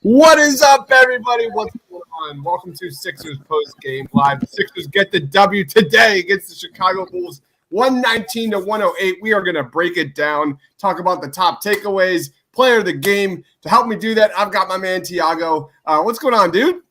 What is up, everybody? What's going on? Welcome to Sixers Post Game Live. The Sixers get the W today against the Chicago Bulls, 119-108. We are going to break it down, talk about the top takeaways, player of the game. To help me do that, I've got my man Tiago. What's going on, dude?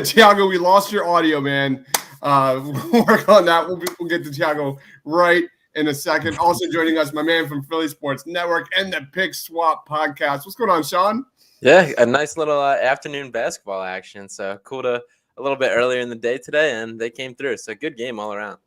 Tiago, we lost your audio, man. We'll work on that. We'll get to Tiago right in a second. Also joining us, my man from Philly Sports Network and the Pick Swap Podcast. What's going on, Sean? Yeah, a nice little afternoon basketball action. So cool to a little bit earlier in the day today, and they came through. So good game all around.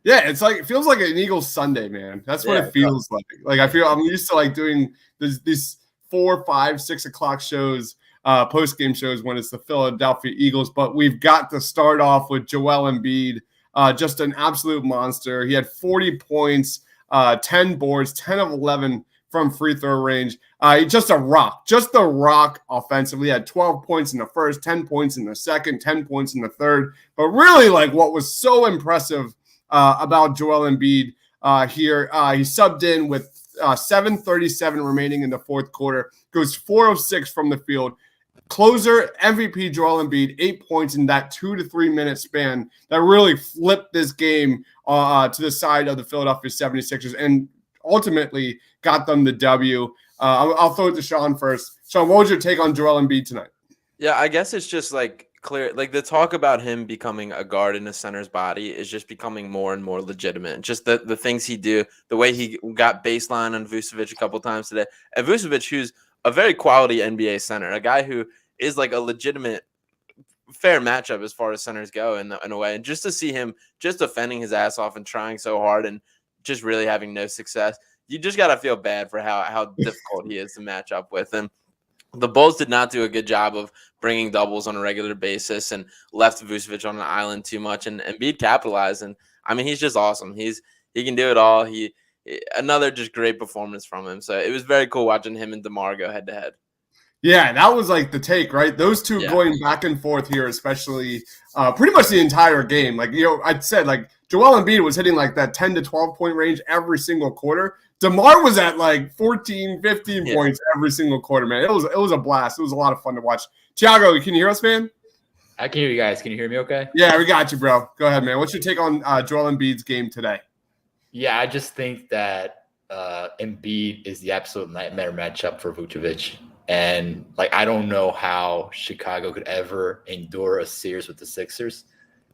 Yeah, it feels like an Eagles Sunday, man. That's what it feels like. Like I'm used to like doing these 4, 5, 6 o'clock shows. Post-game shows when it's the Philadelphia Eagles, but we've got to start off with Joel Embiid, just an absolute monster. He had 40 points, 10 boards, 10 of 11 from free throw range. Just a rock offensively. He had 12 points in the first, 10 points in the second, 10 points in the third. But really, like what was so impressive about Joel Embiid here, he subbed in with 7:37 remaining in the fourth quarter, goes 4 of 6 from the field. Closer, MVP Joel Embiid, 8 points in that 2 to 3 minute span that really flipped this game to the side of the Philadelphia 76ers and ultimately got them the W. I'll throw it to Sean first. Sean, what was your take on Joel Embiid tonight? Yeah, I guess it's just like clear. Like the talk about him becoming a guard in a center's body is just becoming more and more legitimate. Just the things he do, the way he got baseline on Vucevic a couple times today. And Vucevic, who's a very quality NBA center, a guy who is like a legitimate fair matchup as far as centers go in a way. And just to see him just defending his ass off and trying so hard and just really having no success, you just got to feel bad for how difficult he is to match up with. And the Bulls did not do a good job of bringing doubles on a regular basis and left Vucevic on an island too much. And Embiid capitalized. And I mean, he's just awesome. He can do it all. Another just great performance from him. So it was very cool watching him and DeMar go head to head. Yeah, that was like the take, right? Those two going back and forth here, especially pretty much the entire game. Like, I'd said like Joel Embiid was hitting like that 10 to 12 point range every single quarter. DeMar was at like 14, 15 points every single quarter, man. It was a blast. It was a lot of fun to watch. Tiago, can you hear us, man? I can hear you guys. Can you hear me okay? Yeah, we got you, bro. Go ahead, man. What's your take on Joel Embiid's game today? Yeah, I just think that Embiid is the absolute nightmare matchup for Vucevic. And, like, I don't know how Chicago could ever endure a series with the Sixers.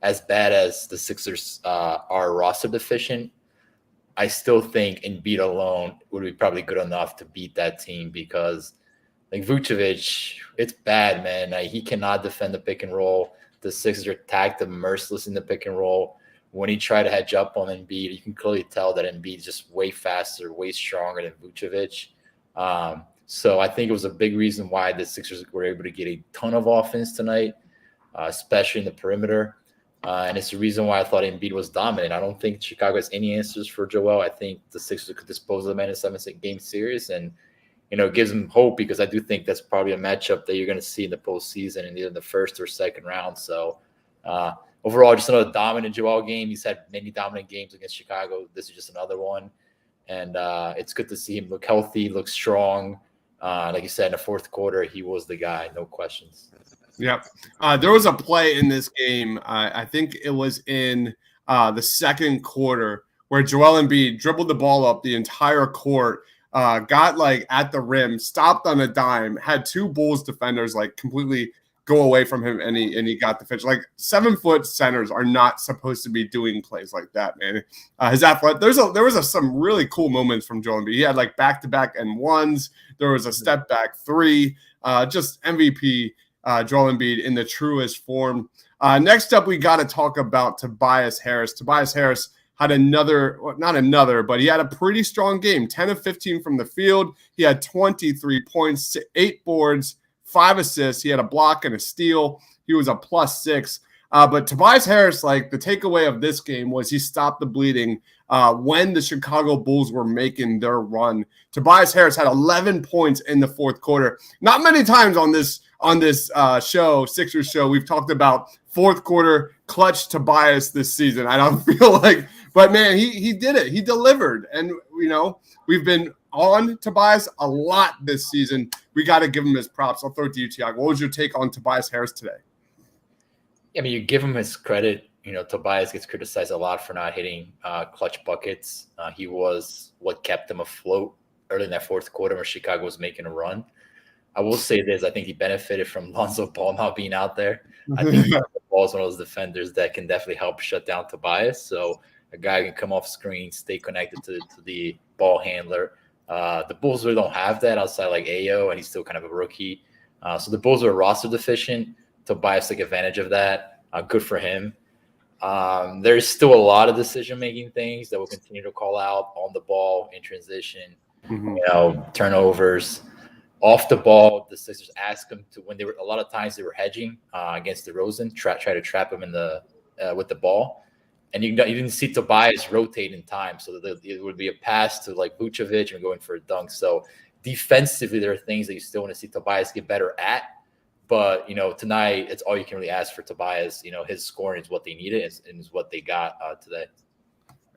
As bad as the Sixers are roster deficient, I still think Embiid alone would be probably good enough to beat that team because, like, Vucevic, it's bad, man. Like, he cannot defend the pick and roll. The Sixers attacked him merciless in the pick and roll. When he tried to hedge up on Embiid, you can clearly tell that Embiid is just way faster, way stronger than Vucevic. So I think it was a big reason why the Sixers were able to get a ton of offense tonight, especially in the perimeter. And it's the reason why I thought Embiid was dominant. I don't think Chicago has any answers for Joel. I think the Sixers could dispose of them in a 7-game series. And, it gives them hope because I do think that's probably a matchup that you're going to see in the postseason in either the first or second round. So overall, just another dominant Joel game. He's had many dominant games against Chicago. This is just another one. And it's good to see him look healthy, look strong. Like you said, in the fourth quarter, he was the guy, no questions. Yep. There was a play in this game. I think it was in the second quarter where Joel Embiid dribbled the ball up the entire court, got like at the rim, stopped on a dime, had two Bulls defenders like completely go away from him, and he got the finish. Like 7-foot centers are not supposed to be doing plays like that, man. His athletic. There was some really cool moments from Joel Embiid. He had like back-to-back and ones. There was a step back three. Just MVP Joel Embiid in the truest form. Next up, we got to talk about Tobias Harris. Tobias Harris had but he had a pretty strong game. 10 of 15 from the field. He had 23 points, 8 boards, 5 assists. He had a block and a steal. He was a +6. But Tobias Harris, like the takeaway of this game was he stopped the bleeding. when the Chicago Bulls were making their run. Tobias Harris had 11 points in the fourth quarter. Not many times on this show, Sixers show, we've talked about fourth quarter clutch Tobias this season. I don't feel like, but man, he did it. He delivered, and we've been on Tobias a lot this season. We got to give him his props. I'll throw it to you, Tiago. What was your take on Tobias Harris today? I mean, you give him his credit. Tobias gets criticized a lot for not hitting clutch buckets. He was what kept them afloat early in that fourth quarter where Chicago was making a run. I will say this. I think he benefited from Lonzo Ball not being out there. I think Ball is one of those defenders that can definitely help shut down Tobias. So a guy can come off screen, stay connected to the ball handler. The Bulls really don't have that outside like Ayo, and he's still kind of a rookie. So the Bulls are roster deficient. Tobias took advantage of that. Good for him. There's still a lot of decision-making things that we'll continue to call out on the ball, in transition, turnovers. Off the ball, the Sixers asked him to, when they were, a lot of times they were hedging against DeRozan, try to trap him in the with the ball. And you didn't see Tobias rotate in time. So it would be a pass to like Vucevic and going for a dunk. So defensively, there are things that you still want to see Tobias get better at. But, tonight, it's all you can really ask for Tobias. His scoring is what they needed and is what they got today.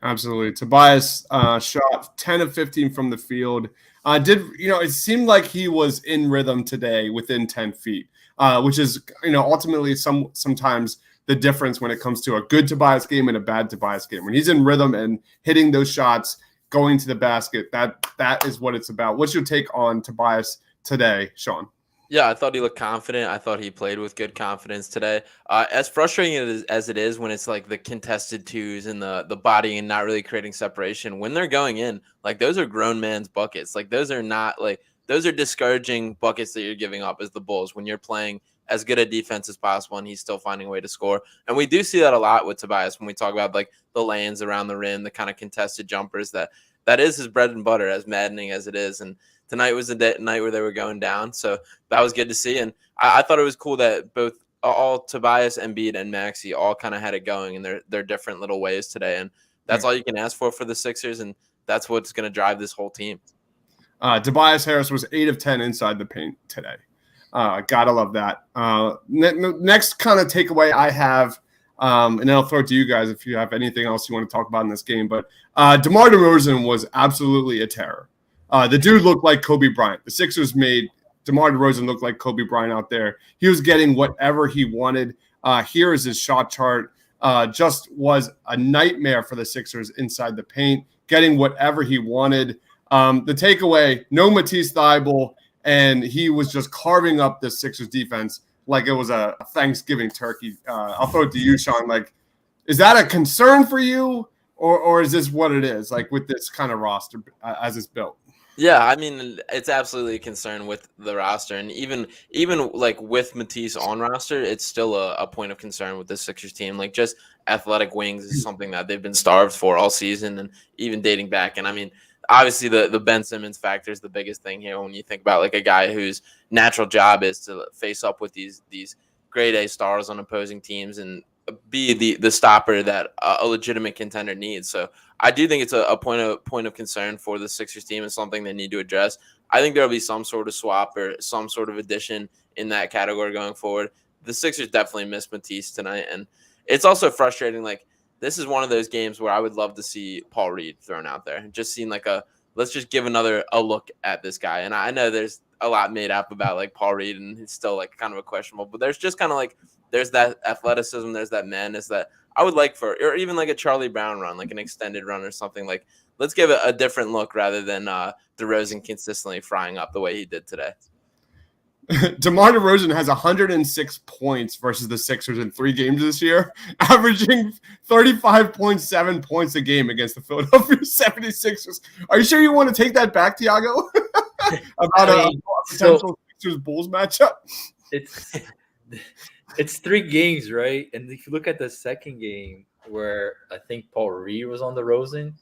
Absolutely. Tobias shot 10 of 15 from the field. It seemed like he was in rhythm today within 10 feet, which is, ultimately sometimes the difference when it comes to a good Tobias game and a bad Tobias game. When he's in rhythm and hitting those shots, going to the basket, that is what it's about. What's your take on Tobias today, Sean? Yeah, I thought he looked confident. I thought he played with good confidence today. As frustrating as it is when it's like the contested twos and the body and not really creating separation, when they're going in, like those are grown man's buckets. Like those are discouraging buckets that you're giving up as the Bulls when you're playing as good a defense as possible and he's still finding a way to score. And we do see that a lot with Tobias when we talk about like the lanes around the rim, the kind of contested jumpers that is his bread and butter, as maddening as it is. And tonight was the night where they were going down. So that was good to see. And I thought it was cool that both all Tobias, Embiid, and Maxey all kind of had it going in their different little ways today. And that's all you can ask for the Sixers. And that's what's going to drive this whole team. Tobias Harris was 8 of 10 inside the paint today. Gotta love that. Next kind of takeaway I have, and then I'll throw it to you guys if you have anything else you want to talk about in this game. But DeMar DeRozan was absolutely a terror. The dude looked like Kobe Bryant. The Sixers made DeMar DeRozan look like Kobe Bryant out there. He was getting whatever he wanted. Here is his shot chart. Just was a nightmare for the Sixers inside the paint, getting whatever he wanted. The takeaway, no Matisse Thybulle, and he was just carving up the Sixers defense like it was a Thanksgiving turkey. I'll throw it to you, Sean. Like, is that a concern for you, or is this what it is, like with this kind of roster as it's built? Yeah, I mean, it's absolutely a concern with the roster. And even like with Matisse on roster, it's still a point of concern with the Sixers team. Like just athletic wings is something that they've been starved for all season and even dating back. And I mean, obviously the Ben Simmons factor is the biggest thing here when you think about like a guy whose natural job is to face up with these grade A stars on opposing teams and be the stopper that a legitimate contender needs. So I do think it's a point of concern for the Sixers team and something they need to address. I think there'll be some sort of swap or some sort of addition in that category going forward. The Sixers definitely missed Matisse tonight, and it's also frustrating. Like this is one of those games where I would love to see Paul Reed thrown out there. Just seeing like let's just give a look at this guy. And I know there's a lot made up about like Paul Reed and he's still like kind of a questionable, but there's just kind of like there's that athleticism, there's that madness that I would like for, or even like a Charlie Brown run, like an extended run or something. Like let's give it a different look rather than DeRozan consistently frying up the way he did today. DeMar DeRozan has 106 points versus the Sixers in 3 games this year, averaging 35.7 points a game against the Philadelphia 76ers. Are you sure you want to take that back, Tiago? About a potential Sixers-Bulls matchup? It's 3 games, right? And if you look at the second game where I think Paul Reed was on DeRozan,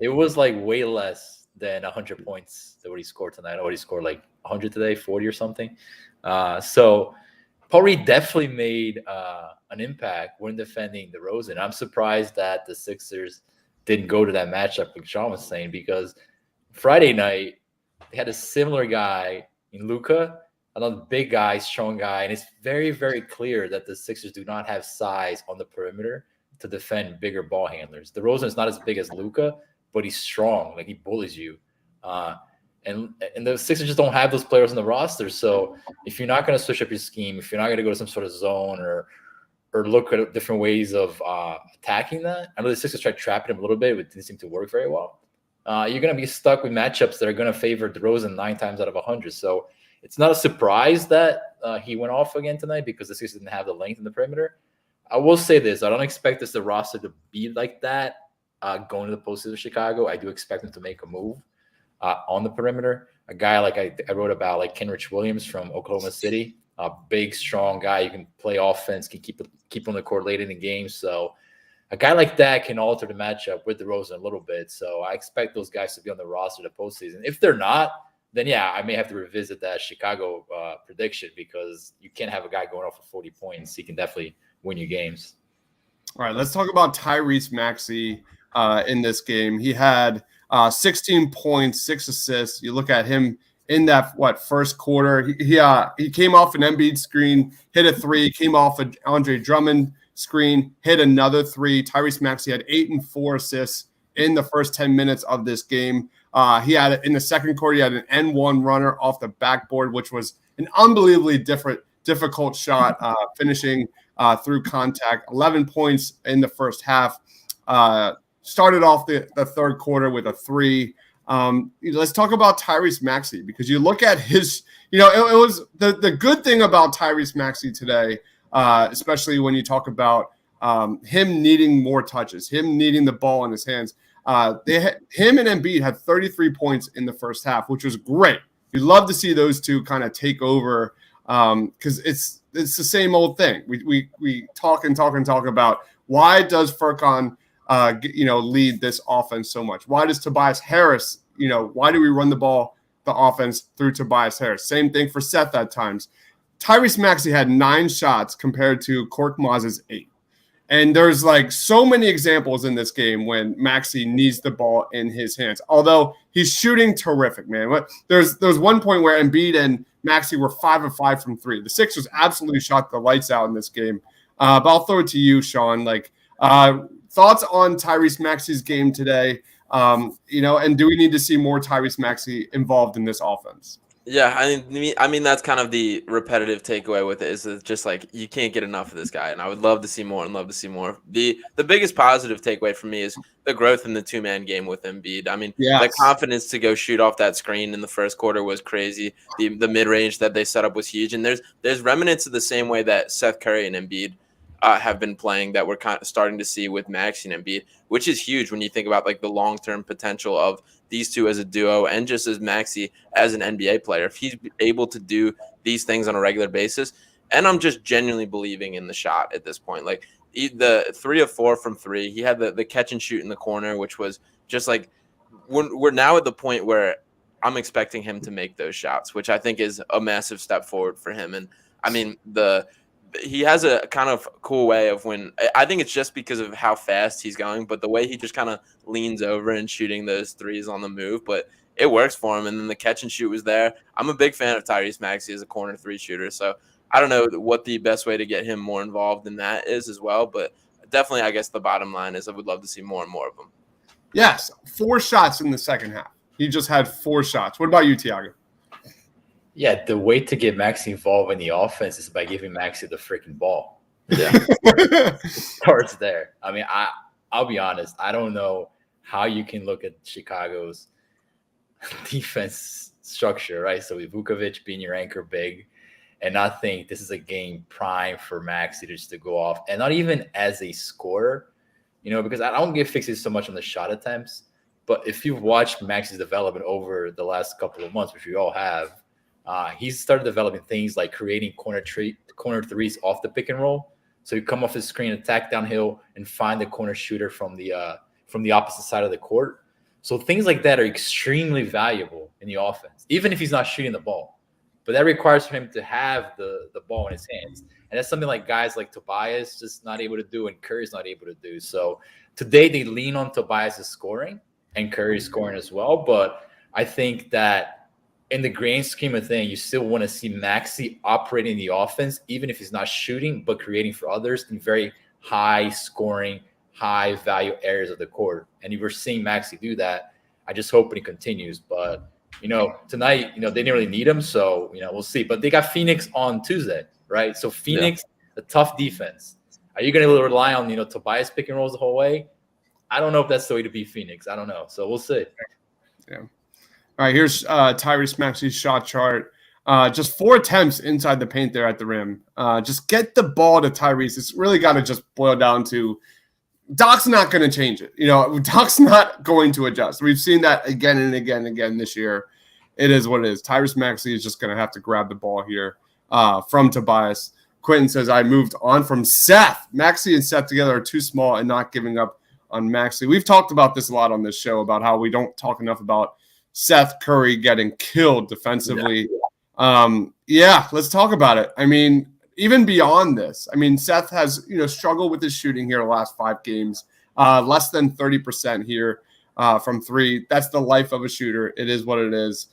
it was like way less than 100 points than what he scored tonight. I know he scored like 100 today, 40 or something. So Paul Reed definitely made an impact when defending DeRozan. I'm surprised that the Sixers didn't go to that matchup, like Sean was saying, because Friday night they had a similar guy in Luka, another big guy, strong guy, and it's very, very clear that the Sixers do not have size on the perimeter to defend bigger ball handlers. DeRozan is not as big as Luka, but he's strong. Like, he bullies you. And the Sixers just don't have those players on the roster. So if you're not going to switch up your scheme, if you're not going to go to some sort of zone or look at different ways of attacking that, I know the Sixers tried trapping him a little bit, but it didn't seem to work very well. You're going to be stuck with matchups that are going to favor DeRozan 9 times out of 100. So it's not a surprise that he went off again tonight because the Sixers didn't have the length in the perimeter. I will say this. I don't expect this the roster to be like that going to the postseason of Chicago. I do expect them to make a move on the perimeter. A guy like I wrote about, like Kenrich Williams from Oklahoma City, a big, strong guy. You can play offense, can keep on the court late in the game. So a guy like that can alter the matchup with DeRozan a little bit. So I expect those guys to be on the roster the postseason. If they're not, then yeah, I may have to revisit that Chicago prediction, because you can't have a guy going off for 40 points. He can definitely win you games. All right, let's talk about Tyrese Maxey in this game. He had 16 points, 6 assists. You look at him in that first quarter. He came off an Embiid screen, hit a 3. Came off an Andre Drummond screen, hit another 3. Tyrese Maxey had 8 and 4 assists in the first 10 minutes of this game. He had in the second quarter, he had an N1 runner off the backboard, which was an unbelievably difficult shot, finishing through contact. 11 points in the first half. Started off the third quarter with a 3. Let's talk about Tyrese Maxey, because you look at his, it was the good thing about Tyrese Maxey today, especially when you talk about him needing more touches, him needing the ball in his hands. Him and Embiid had 33 points in the first half, which was great. You love to see those two kind of take over, because it's the same old thing. We talk about why does Furkan lead this offense so much? Why does Tobias Harris, why do we run the offense through Tobias Harris? Same thing for Seth at times. Tyrese Maxey had 9 shots compared to Korkmaz's 8. And there's so many examples in this game when Maxey needs the ball in his hands. Although he's shooting terrific, man. There's one point where Embiid and Maxey were 5 of 5 from 3. The Sixers absolutely shot the lights out in this game. But I'll throw it to you, Sean. Thoughts on Tyrese Maxey's game today? And do we need to see more Tyrese Maxey involved in this offense? Yeah, I mean that's kind of the repetitive takeaway with it, is that just you can't get enough of this guy, and I would love to see more and love to see more. The biggest positive takeaway for me is the growth in the 2-man game with Embiid. I mean, The confidence to go shoot off that screen in the first quarter was crazy. The mid range that they set up was huge, and there's remnants of the same way that Seth Curry and Embiid have been playing that we're kind of starting to see with Maxey and Embiid, which is huge when you think about the long-term potential of these two as a duo, and just as Maxey as an NBA player. If he's able to do these things on a regular basis, and I'm just genuinely believing in the shot at this point. The 3 of 4 from 3, he had the catch and shoot in the corner, which was just we're now at the point where I'm expecting him to make those shots, which I think is a massive step forward for him. And I mean, he has a kind of cool way of I think it's just because of how fast he's going, but the way he just kind of leans over and shooting those threes on the move, but it works for him. And then the catch and shoot was there. I'm a big fan of Tyrese Maxey as a corner 3 shooter. So I don't know what the best way to get him more involved in that is as well, but definitely, I guess the bottom line is I would love to see more and more of him. Yes. 4 shots in the second half. He just had 4 shots. What about you, Tiago? Yeah, the way to get Maxey involved in the offense is by giving Maxey the freaking ball. Yeah. It starts there. I mean, I'll be honest. I don't know how you can look at Chicago's defense structure, right? So with Vukovic being your anchor big, and I think this is a game prime for Maxey just to go off, and not even as a scorer, because I don't get fixated so much on the shot attempts. But if you've watched Maxey's development over the last couple of months, which we all have, he's started developing things like creating corner threes off the pick and roll. So you come off his screen, attack downhill, and find the corner shooter from the opposite side of the court. So things like that are extremely valuable in the offense, even if he's not shooting the ball. but that requires for him to have the ball in his hands. And that's something like guys like Tobias just not able to do, and Curry's not able to do. So today they lean on Tobias' scoring and Curry's scoring as well. But I think that in the grand scheme of things, you still want to see Maxey operating the offense, even if he's not shooting, but creating for others in very high scoring, high value areas of the court. And we're seeing Maxey do that. I just hope it continues. But, tonight, they didn't really need him. So, we'll see. But they got Phoenix on Tuesday, right? So Phoenix, a tough defense. Are you going to rely on, Tobias pick and rolls the whole way? I don't know if that's the way to beat Phoenix. I don't know. So we'll see. Yeah. All right, here's Tyrese Maxey's shot chart. Just 4 attempts inside the paint there at the rim. Just get the ball to Tyrese. It's really got to just boil down to Doc's not going to change it. Doc's not going to adjust. We've seen that again and again and again this year. It is what it is. Tyrese Maxey is just going to have to grab the ball here from Tobias. Quentin says, I moved on from Seth. Maxey and Seth together are too small and not giving up on Maxey. We've talked about this a lot on this show about how we don't talk enough about Seth Curry getting killed defensively. Let's talk about it. I mean, even beyond this, Seth has, struggled with his shooting here the last 5 games, less than 30% here from 3. That's the life of a shooter. It is what it is.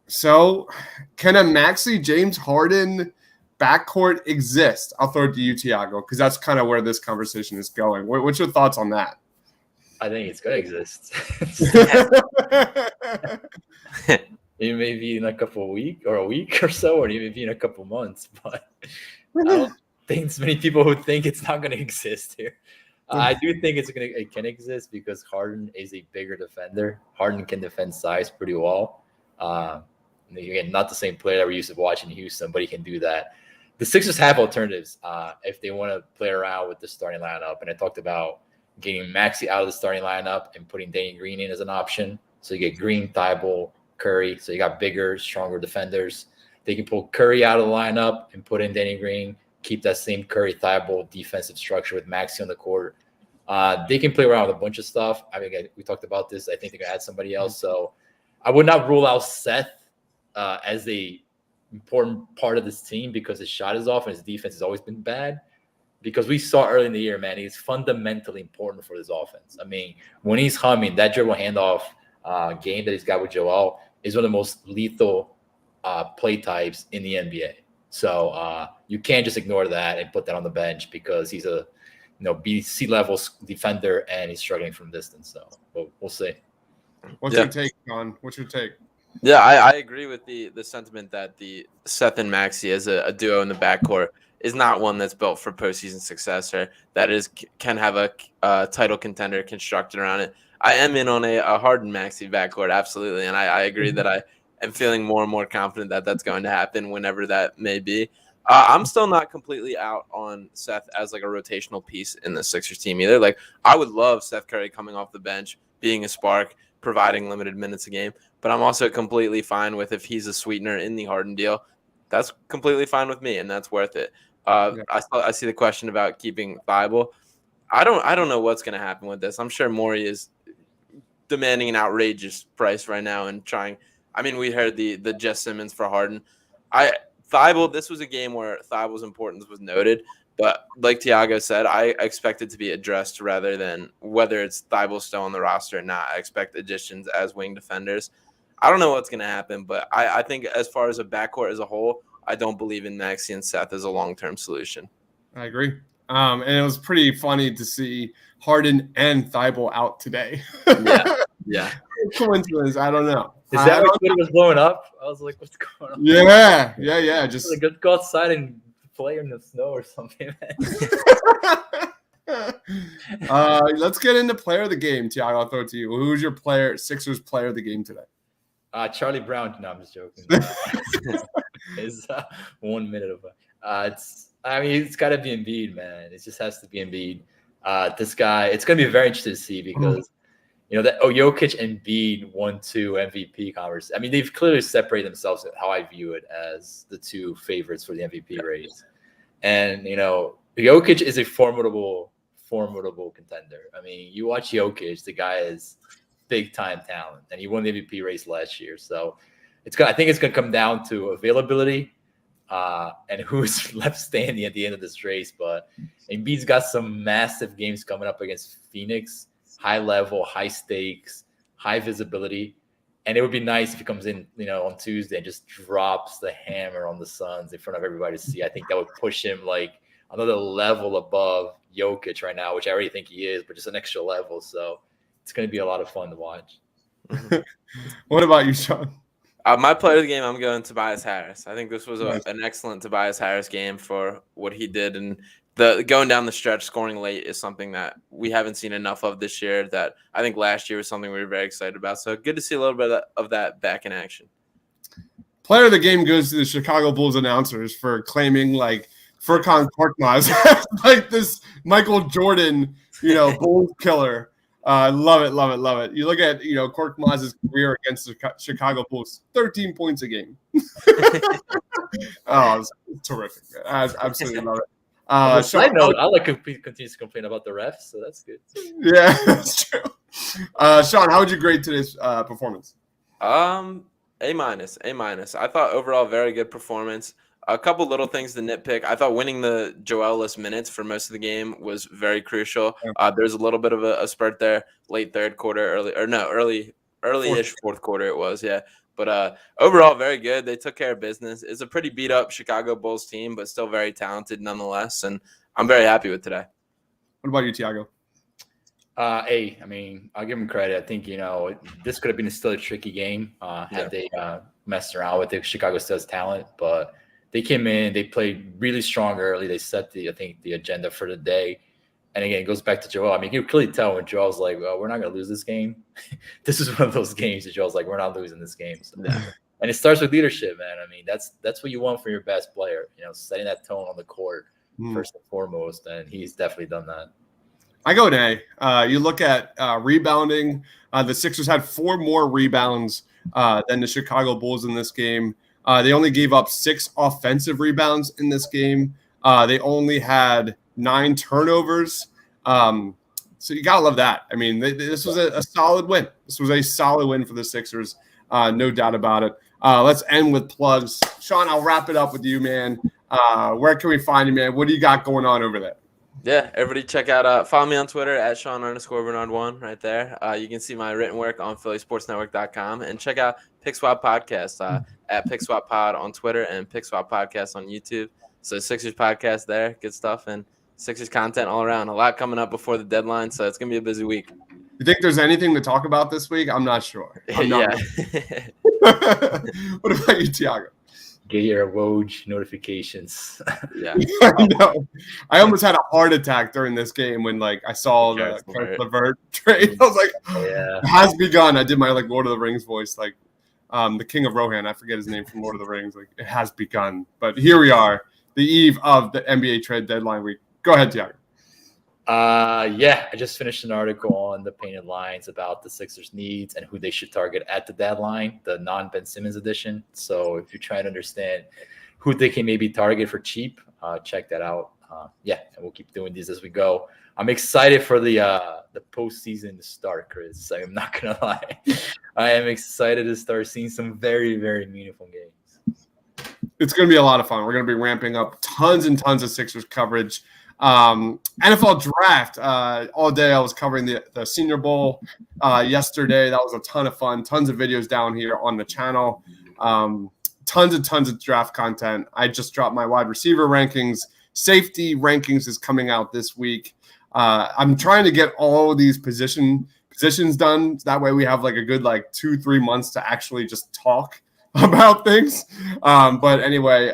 So can a Maxey James Harden backcourt exist? I'll throw it to you, Thiago, because that's kind of where this conversation is going. What's your thoughts on that? I think it's going to exist. Maybe in a week or so, or maybe in a couple months. But I don't think there's many people who think it's not going to exist here. I do think it can exist because Harden is a bigger defender. Harden can defend size pretty well. Again, not the same player that we're used to watching in Houston, but he can do that. The Sixers have alternatives if they want to play around with the starting lineup. And I talked about getting Maxey out of the starting lineup and putting Danny Green in as an option. So you get Green, Thibault, Curry. So you got bigger, stronger defenders. They can pull Curry out of the lineup and put in Danny Green, keep that same Curry, Thibault defensive structure with Maxey on the court. They can play around with a bunch of stuff. We talked about this. I think they can add somebody else. So I would not rule out Seth as a important part of this team because his shot is off and his defense has always been bad. Because we saw early in the year, man, he's fundamentally important for this offense. When he's humming, that dribble handoff game that he's got with Joel is one of the most lethal play types in the NBA. So you can't just ignore that and put that on the bench because he's a BC level defender and he's struggling from distance. So we'll see. What's your take, John? What's your take? Yeah, I agree with the sentiment that the Seth and Maxey as a duo in the backcourt is not one that's built for postseason success or that can have a title contender constructed around it. I am in on a Harden Maxey backcourt, absolutely, and I agree that I am feeling more and more confident that that's going to happen whenever that may be. I'm still not completely out on Seth as like a rotational piece in the Sixers team either. Like I would love Seth Curry coming off the bench, being a spark, providing limited minutes a game. But I'm also completely fine with if he's a sweetener in the Harden deal. That's completely fine with me, and that's worth it. I see the question about keeping Thibault. I don't know what's going to happen with this. I'm sure Morey is demanding an outrageous price right now and trying. We heard the Jess Simmons for Harden. Thibault, this was a game where Thibault's importance was noted, but like Thiago said, I expect it to be addressed rather than whether it's Thibault still on the roster or not. I expect additions as wing defenders. I don't know what's going to happen, but I think as far as a backcourt as a whole, I don't believe in Maxey and Seth as a long-term solution. I agree. And it was pretty funny to see Harden and Thibault out today. Yeah. Coincidence, I don't know. Is that when Twitter was blowing up? I was like, what's going on? Yeah. Just like, go outside and play in the snow or something, man. Let's get into player of the game, Thiago. I'll throw it to you. Who's your Sixers player of the game today? Charlie Brown. No, I'm just joking. Is 1 minute of it's got to be Embiid, man. It just has to be Embiid. This guy, it's going to be very interesting to see because Jokic and Embiid 1-2 MVP conversation. They've clearly separated themselves. How I view it as the two favorites for the MVP race, and Jokic is a formidable contender. You watch Jokic, the guy is big time talent, and he won the MVP race last year. So I think it's gonna come down to availability and who's left standing at the end of this race. But Embiid's got some massive games coming up against Phoenix, high level, high stakes, high visibility. And it would be nice if he comes in, on Tuesday and just drops the hammer on the Suns in front of everybody to see. I think that would push him like another level above Jokic right now, which I already think he is, but just an extra level. So it's going to be a lot of fun to watch. What about you, Sean? My player of the game, I'm going Tobias Harris. I think this was an excellent Tobias Harris game for what he did. And going down the stretch, scoring late is something that we haven't seen enough of this year that I think last year was something we were very excited about. So good to see a little bit of that back in action. Player of the game goes to the Chicago Bulls announcers for claiming like Furkan Korkmaz like this Michael Jordan, Bulls killer. Love it, love it, love it. You look at, Korkmaz's career against the Chicago Bulls, 13 points a game. Oh, it's terrific. I absolutely love it. Side note, I like continue to complain about the refs, so that's good. Yeah, that's true. Sean, how would you grade today's performance? A-. I thought overall very good performance. A couple little things to nitpick. I thought winning the Joel-less minutes for most of the game was very crucial. There's a little bit of a spurt there, late third quarter, early-ish fourth quarter it was, yeah. But overall, very good. They took care of business. It's a pretty beat-up Chicago Bulls team, but still very talented nonetheless. And I'm very happy with today. What about you, Tiago? I'll give them credit. I think, this could have been still a tricky game had they messed around with it. Chicago still has talent, but they came in, they played really strong early. They set the agenda for the day. And again, it goes back to Joel. You can clearly tell when Joel's like, well, we're not going to lose this game. This is one of those games that Joel's like, we're not losing this game. So, and it starts with leadership, man. That's what you want from your best player, setting that tone on the court first and foremost. And he's definitely done that. I go an A. You look at rebounding. The Sixers had 4 more rebounds than the Chicago Bulls in this game. They only gave up 6 offensive rebounds in this game. They only had 9 turnovers. So you got to love that. This was a solid win. This was a solid win for the Sixers. No doubt about it. Let's end with plugs. Sean, I'll wrap it up with you, man. Where can we find you, man? What do you got going on over there? Yeah, everybody check out, follow me on Twitter at Sean_Bernard1 right there. You can see my written work on PhillySportsNetwork.com and check out Pick Swap Podcast at Pick Swap Pod on Twitter and Pick Swap Podcast on YouTube. So Sixers podcast there, good stuff, and Sixers content all around. A lot coming up before the deadline, so it's going to be a busy week. You think there's anything to talk about this week? I'm not sure. Yeah. What about you, Tiago? Get your Woj notifications. Yeah. I know. I almost had a heart attack during this game when I saw the LeVert trade. I was like, it has begun. I did my Lord of the Rings voice, the King of Rohan. I forget his name from Lord of the Rings. It has begun. But here we are, the eve of the NBA trade deadline week. Go ahead, Tiago. I just finished an article on the Painted Lines about the Sixers' needs and who they should target at the deadline, the non-Ben Simmons edition. So if you're trying to understand who they can maybe target for cheap, check that out. And we'll keep doing these as we go. I'm excited for the postseason to start, Chris. I'm not gonna lie. I am excited to start seeing some very, very meaningful games. It's going to be a lot of fun. We're going to be ramping up tons and tons of Sixers coverage. NFL draft all day. I was covering the Senior Bowl yesterday. That was a ton of fun. Tons of videos down here on the channel. Tons and tons of draft content. I just dropped my wide receiver rankings. Safety rankings is coming out this week. I'm trying to get all of these positions done. That way we have a good 2-3 months to actually just talk about things. But anyway,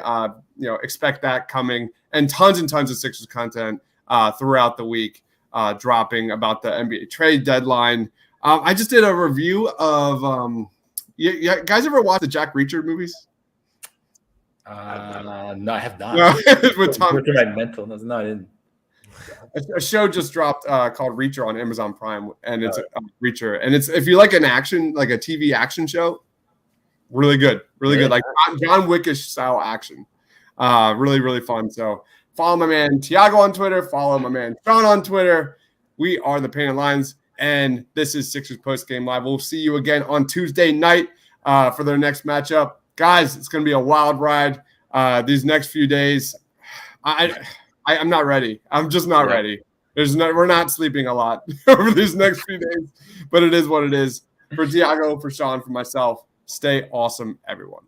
expect that coming, and tons of Sixers content throughout the week dropping about the NBA trade deadline. I just did a review of you guys ever watch the Jack Reacher movies? No, I have not. No, with Tom. A show just dropped called Reacher on Amazon Prime, and it's Reacher, and it's if you like an action, like a TV action show, really good, like John Wickish style action, really fun. So follow my man Tiago on Twitter, follow my man Sean on Twitter. We are the Painted Lines, and this is Sixers Post Game Live. We'll see you again on Tuesday night. for their next matchup. Guys, it's going to be a wild ride these next few days. I'm not ready. I'm just not ready. We're not sleeping a lot over these next few days, but it is what it is. For Tiago, for Sean, for myself, stay awesome, everyone.